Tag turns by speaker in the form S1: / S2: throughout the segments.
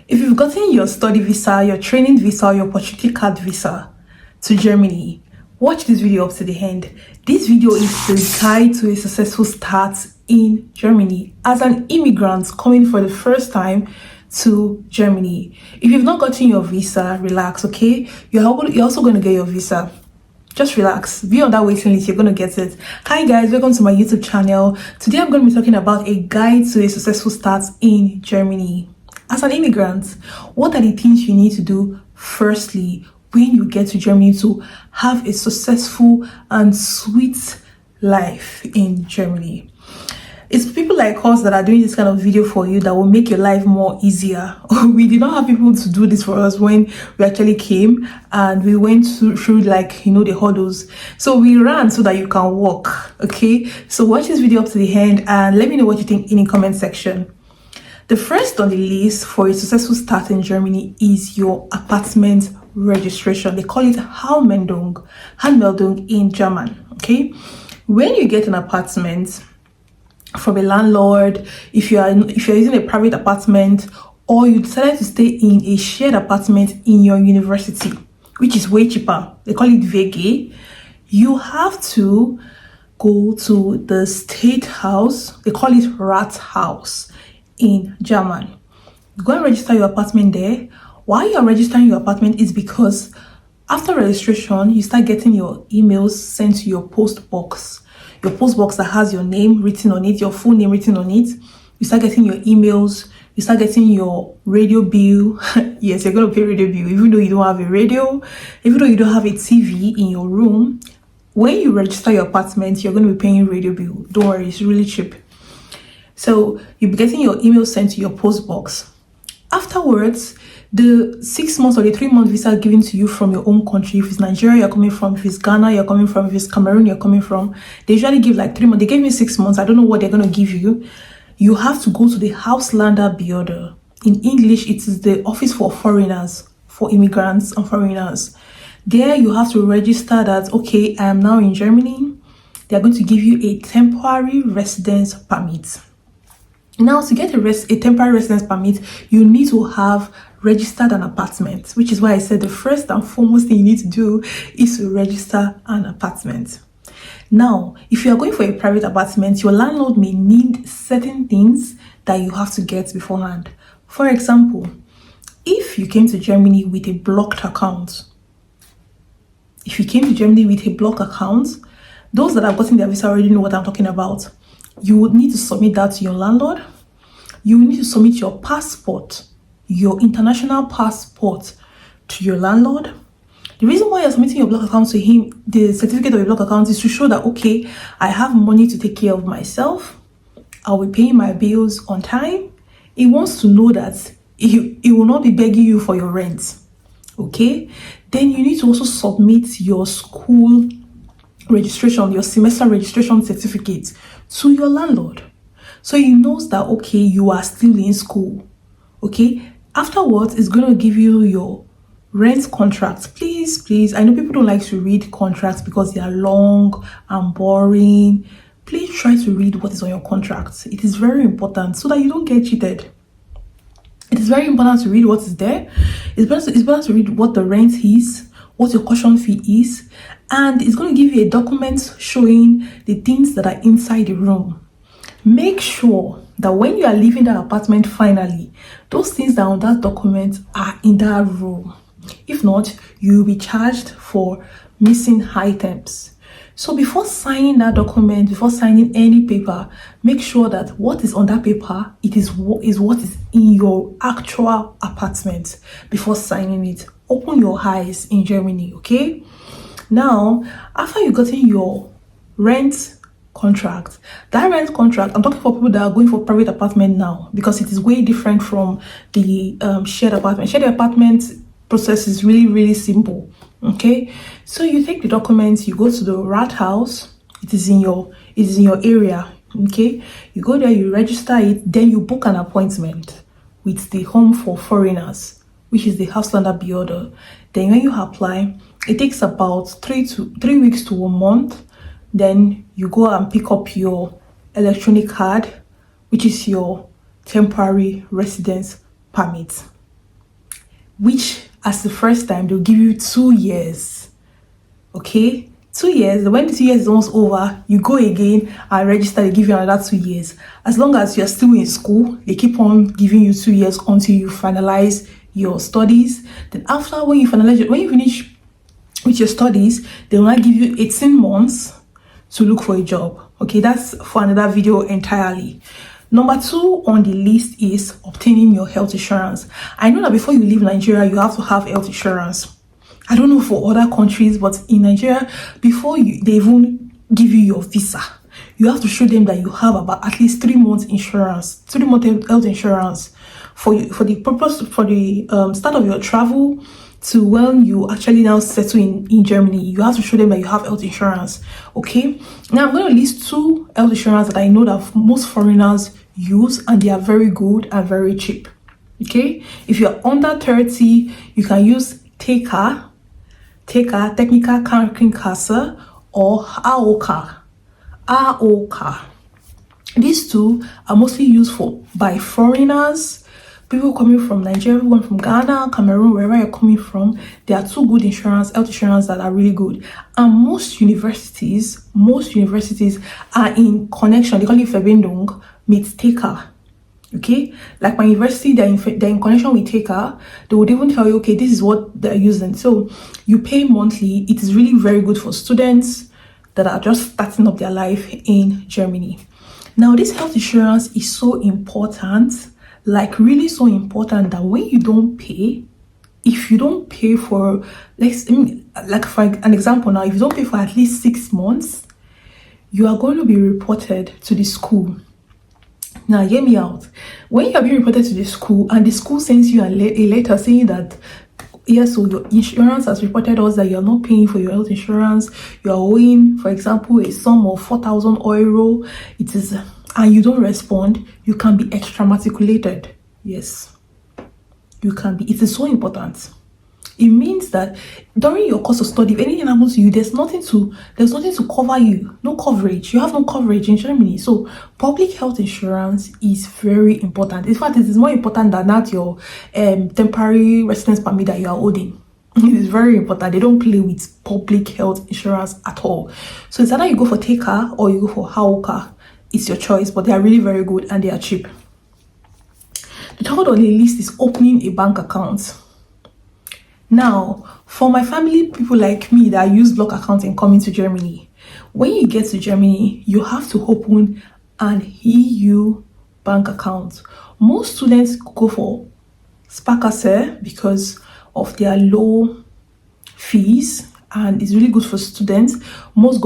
S1: If you've gotten your study visa, your training visa, or your opportunity card visa to Germany, watch this video up to the end. This video is the guide to a successful start in Germany as an immigrant coming for the first time to Germany. If you've not gotten your visa, relax, okay? You're also going to get your visa. Just relax, be on that waiting list, you're going to get it. Hi guys, welcome to my YouTube channel. Today I'm going to be talking about a guide to a successful start in Germany. As an immigrant, what are the things you need to do firstly when you get to Germany to have a successful and sweet life in Germany? It's people like us that are doing this kind of video for you that will make your life more easier. We did not have people to do this for us when we actually came, and we went through like, you know, the hurdles. So we ran so that you can walk, okay? So watch this video up to the end and let me know what you think in the comment section. The first on the list for a successful start in Germany is your apartment registration. They call it Anmeldung in German, okay? When you get an apartment from a landlord, if you're using a private apartment, or you decided to stay in a shared apartment in your university, which is way cheaper, they call it WG, you have to go to the state house. They call it Rathaus in German. Go and register your apartment there. Why you're registering your apartment is because after registration, you start getting your emails sent to your post box. Your post box that has your name written on it, your full name written on it. You start getting your emails, you start getting your radio bill. Yes, you're going to pay radio bill, even though you don't have a radio, even though you don't have a TV in your room. When you register your apartment, you're going to be paying radio bill. Don't worry, it's really cheap. So you'll be getting your email sent to your post box. Afterwards, the 6 months or the 3 month visa given to you from your home country, if it's Nigeria you're coming from, if it's Ghana you're coming from, if it's Cameroon you're coming from, they usually give like 3 months. They gave me 6 months. I don't know what they're going to give you. You have to go to the Ausländerbehörde. In English, it is the office for foreigners, for immigrants and foreigners. There you have to register that, okay, I am now in Germany. They're going to give you a temporary residence permit. Now, to get a temporary residence permit, you need to have registered an apartment, which is why I said the first and foremost thing you need to do is to register an apartment. Now, if you are going for a private apartment, your landlord may need certain things that you have to get beforehand. For example, if you came to Germany with a blocked account, those that have gotten their visa already know what I'm talking about. You would need to submit that to your landlord. You will need to submit your passport, your international passport, to your landlord. The reason why you're submitting your block account to him, the certificate of your block account, is to show that, okay, I have money to take care of myself. I'll be paying my bills on time. He wants to know that he will not be begging you for your rent, okay? Then you need to also submit your school registration, your semester registration certificate to your landlord, so he knows that, okay, you are still in school, okay? Afterwards, it's going to give you your rent contract. Please, I know people don't like to read contracts because they are long and boring. Please try to read what is on your contract. It is very important so that you don't get cheated. It is very important to read what is there. It's better to read what the rent is, what your caution fee is, and it's going to give you a document showing the things that are inside the room. Make sure that when you are leaving that apartment finally, those things that are on that document are in that room. If not, you will be charged for missing items. So before signing that document, before signing any paper, make sure that what is on that paper, it is what is in your actual apartment before signing it. Open your eyes in Germany, okay? Now, after you've gotten your rent contract, that rent contract, I'm talking for people that are going for private apartment now, because it is way different from the shared apartment. Shared apartment process is really simple, okay? So you take the documents, you go to the Rathaus. It is in your area, okay? You go there, you register it, then you book an appointment with the home for foreigners, which is the Ausländerbehörde. Then when you apply, it takes about 3 weeks to a month. Then you go and pick up your electronic card, which is your temporary residence permit. which as the first time they'll give you 2 years. Okay, 2 years. When the 2 years is almost over, you go again and register. They give you another 2 years. As long as you're still in school, they keep on giving you 2 years until you finalize your studies. Then after, when you finish with your studies, they will now give you 18 months to look for a job. Okay, that's for another video entirely. Number 2 on the list is obtaining your health insurance. I know that before you leave Nigeria, you have to have health insurance. I don't know for other countries, but in Nigeria, before they even give you your visa, you have to show them that you have about at least 3 months insurance, 3 months health insurance for the purpose, for the start of your travel to when you actually now settle in Germany. You have to show them that you have health insurance. Okay, now I'm going to list 2 health insurance that I know that most foreigners use, and they are very good and very cheap. Okay, if you're under 30, you can use Techniker Krankenkasse, or AOK. These 2 are mostly used by foreigners, people coming from Nigeria, people from Ghana, Cameroon, wherever you're coming from. There are 2 good health insurance that are really good. And most universities are in connection. They call it Verbindung with Teker. Okay, like my university, they're in connection with Teker. They would even tell you, okay, this is what they're using. So you pay monthly. It is really very good for students that are just starting up their life in Germany. Now, this health insurance is so important, like really so important, that when you don't pay, if you don't pay for, like for an example now, if you don't pay for at least 6 months, you are going to be reported to the school. Now, hear me out. When you are being reported to the school and the school sends you a letter saying that, yes, so your insurance has reported us that you're not paying for your health insurance, you're owing, for example, a sum of 4,000 euro, and you don't respond, you can be extramatriculated. Yes, you can be. It is so important. It means that during your course of study, if anything happens to you, there's nothing to cover you. No coverage. You have no coverage in Germany. So public health insurance is very important. In fact, it is more important than that your temporary residence permit that you are holding. It is very important. They don't play with public health insurance at all. So it's either you go for Teker or you go for Hauka. It's your choice, but they are really very good and they are cheap. The third on the list is opening a bank account. Now, for my family, people like me that use block accounting coming to Germany, when you get to Germany, you have to open an EU bank account. Most students go for Sparkasse because of their low fees, and it's really good for students. Most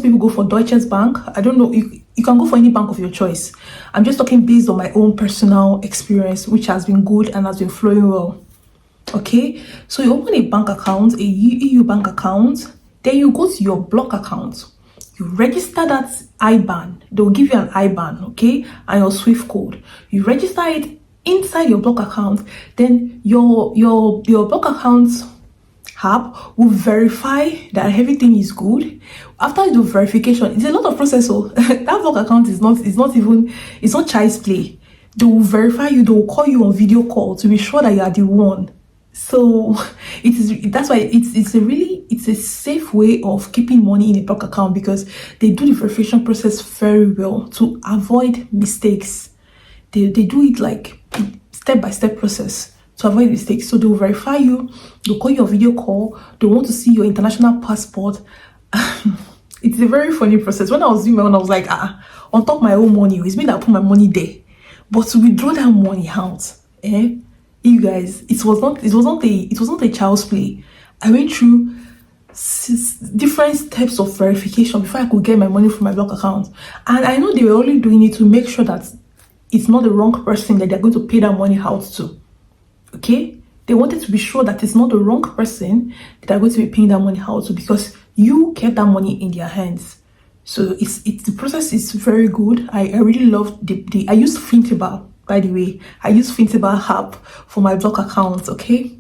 S1: people go for Deutsche Bank. I don't know, you can go for any bank of your choice. I'm just talking based on my own personal experience, which has been good and has been flowing well. Okay, so you open a bank account, a EU bank account, then you go to your block account, you register that IBAN. They'll give you an IBAN, okay, and your SWIFT code. You register it inside your block account, then your block account app will verify that everything is good. After the verification, it's a lot of process. So that block account is not child's play. They will verify you, they will call you on video call to be sure that you are the one. So that's why it's a safe way of keeping money in a block account, because they do the verification process very well to avoid mistakes. They do it like step-by-step process to avoid mistakes. So they'll verify you, they'll call you on video call, they want to see your international passport. It's a very funny process. When I was doing my own, I was like, on top of my own money, it's me that put my money there. But to withdraw that money out, you guys, it wasn't a child's play. I went through different steps of verification before I could get my money from my block account. And I know they were only doing it to make sure that it's not the wrong person that they're going to pay that money out to. Okay? They wanted to be sure that it's not the wrong person that they're going to be paying that money out to, because you kept that money in their hands. So the process is very good. I really love I use Fintable, by the way. I use Fintable app for my block accounts, okay?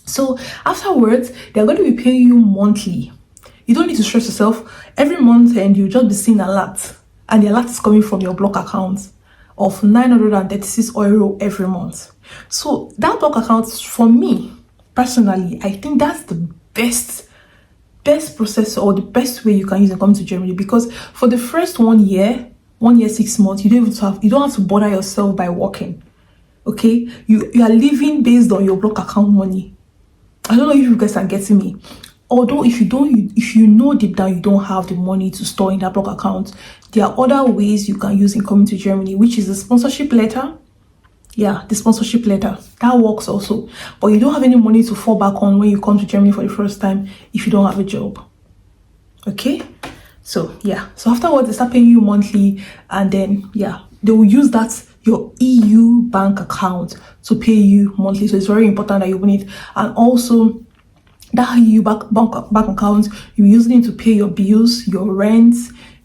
S1: So afterwards, they're going to be paying you monthly. You don't need to stress yourself. Every month and you just be seeing a lot, and the alert is coming from your block account. of 936 euro every month. So that block account, for me personally, I think that's the best process, or the best way you can use and come to Germany, because for the first 1 year, 6 months, you don't have to bother yourself by working. Okay, you are living based on your block account money. I don't know if you guys are getting me. Although if you know deep down you don't have the money to store in that block account, there are other ways you can use in coming to Germany, which is the sponsorship letter. Yeah, the sponsorship letter, that works also. But you don't have any money to fall back on when you come to Germany for the first time if you don't have a job. Okay, so yeah, so afterwards they start paying you monthly, and then yeah, they will use that your EU bank account to pay you monthly. So it's very important that you open it. And also that EU bank account, you're using it to pay your bills, your rent,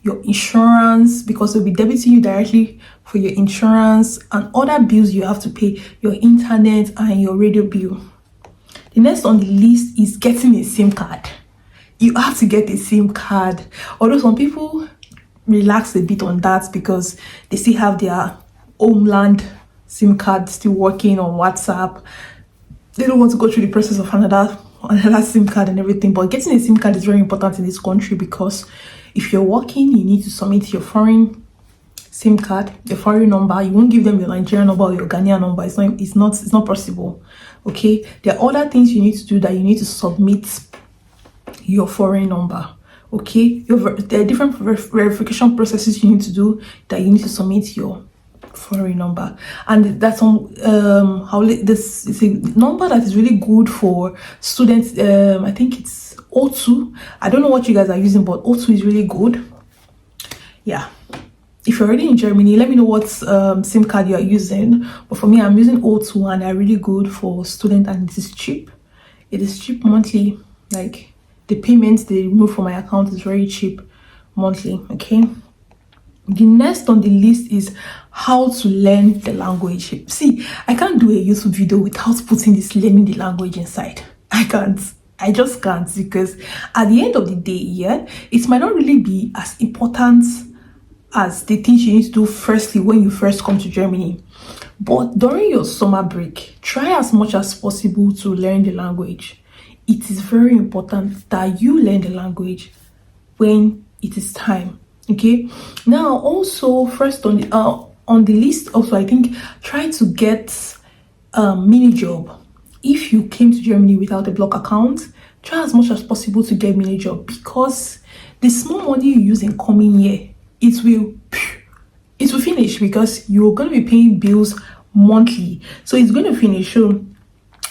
S1: your insurance, because they'll be debiting you directly for your insurance and other bills you have to pay, your internet and your radio bill. The next on the list is getting a SIM card. You have to get a SIM card. Although some people relax a bit on that because they still have their homeland SIM card still working on WhatsApp. They don't want to go through the process of another SIM card and everything. But getting a SIM card is very important in this country, because if you're working, you need to submit your foreign SIM card, your foreign number. You won't give them your Nigerian number or your Ghanaian number. It's not possible. Okay, there are other things you need to do, that you need to submit your foreign number. Okay, there are different verification processes you need to do, that you need to submit your foreign number. And that's this is a number that is really good for students. I think it's O2. I don't know what you guys are using, but O2 is really good. Yeah, if you're already in Germany, let me know what SIM card you are using. But for me, I'm using O2, and they're really good for student, and it is cheap. It is cheap monthly. Like, the payments they remove from my account is very cheap monthly. Okay, the next on the list is how to learn the language. See, I can't do a YouTube video without putting this learning the language inside. I just can't, because at the end of the day, yeah, it might not really be as important as the things you need to do firstly when you first come to Germany. But during your summer break, try as much as possible to learn the language. It is very important that you learn the language when it is time. Okay, now also first on the list, also I think try to get a mini job. If you came to Germany without a block account, try as much as possible to get mini job, because the small money you use in coming year, it will finish, because you're going to be paying bills monthly, so it's going to finish. So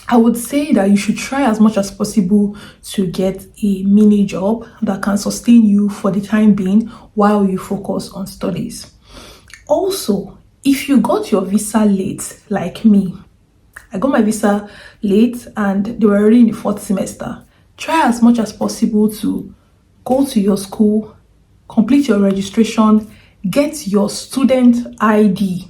S1: I would say that you should try as much as possible to get a mini job that can sustain you for the time being while you focus on studies. Also, if you got your visa late, like me, I got my visa late and they were already in the 4th semester, try as much as possible to go to your school, complete your registration, get your student ID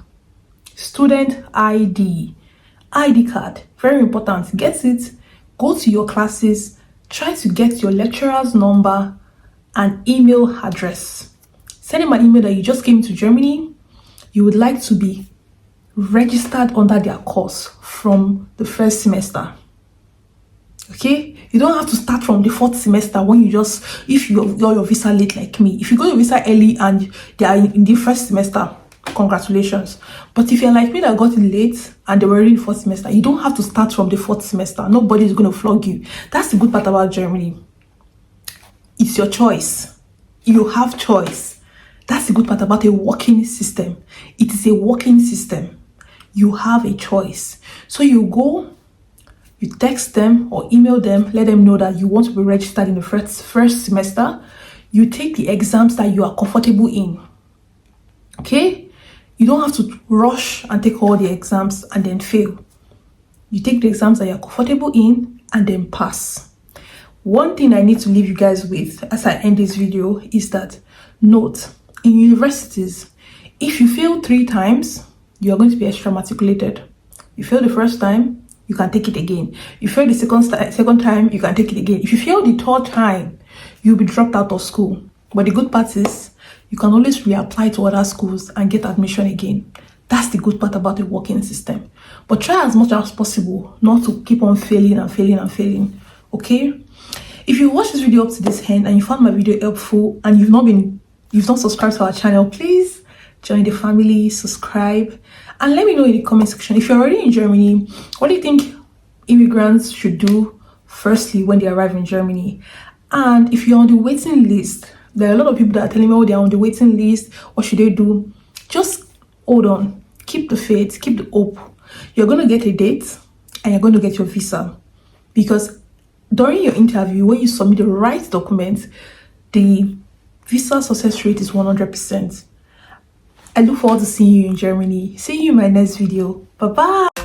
S1: card. Very important. Get it, go to your classes, try to get your lecturer's number and email address. Send him an email that you just came to Germany, you would like to be registered under their course from the 1st semester. Okay, you don't have to start from the 4th semester when if you got your visa late like me. If you got your visa early and they are in the 1st semester, congratulations. But if you're like me that got it late and they were already in the 4th semester, you don't have to start from the 4th semester. Nobody is going to flog you. That's the good part about Germany. It's your choice. You have choice. That's the good part about a working system. It is a working system. You have a choice. So you go, you text them or email them, let them know that you want to be registered in the first semester. You take the exams that you are comfortable in. Okay? You don't have to rush and take all the exams and then fail. You take the exams that you're comfortable in and then pass. One thing I need to leave you guys with as I end this video is that, note, in universities, if you fail 3 times, you are going to be extra matriculated. You fail the first time, you can take it again. You fail the second time, you can take it again. If you fail the 3rd time, you'll be dropped out of school. But the good part is, you can always reapply to other schools and get admission again. That's the good part about the working system. But try as much as possible not to keep on failing and failing and failing. Okay? If you watched this video up to this end and you found my video helpful and you've not subscribed to our channel, please join the family, subscribe, and let me know in the comment section. If you're already in Germany, what do you think immigrants should do firstly when they arrive in Germany? And if you're on the waiting list, there are a lot of people that are telling me, oh, they're on the waiting list, what should they do? Just hold on, keep the faith, keep the hope. You're going to get a date and you're going to get your visa, because during your interview, when you submit the right documents, the visa success rate is 100%. I look forward to seeing you in Germany. See you in my next video. Bye bye.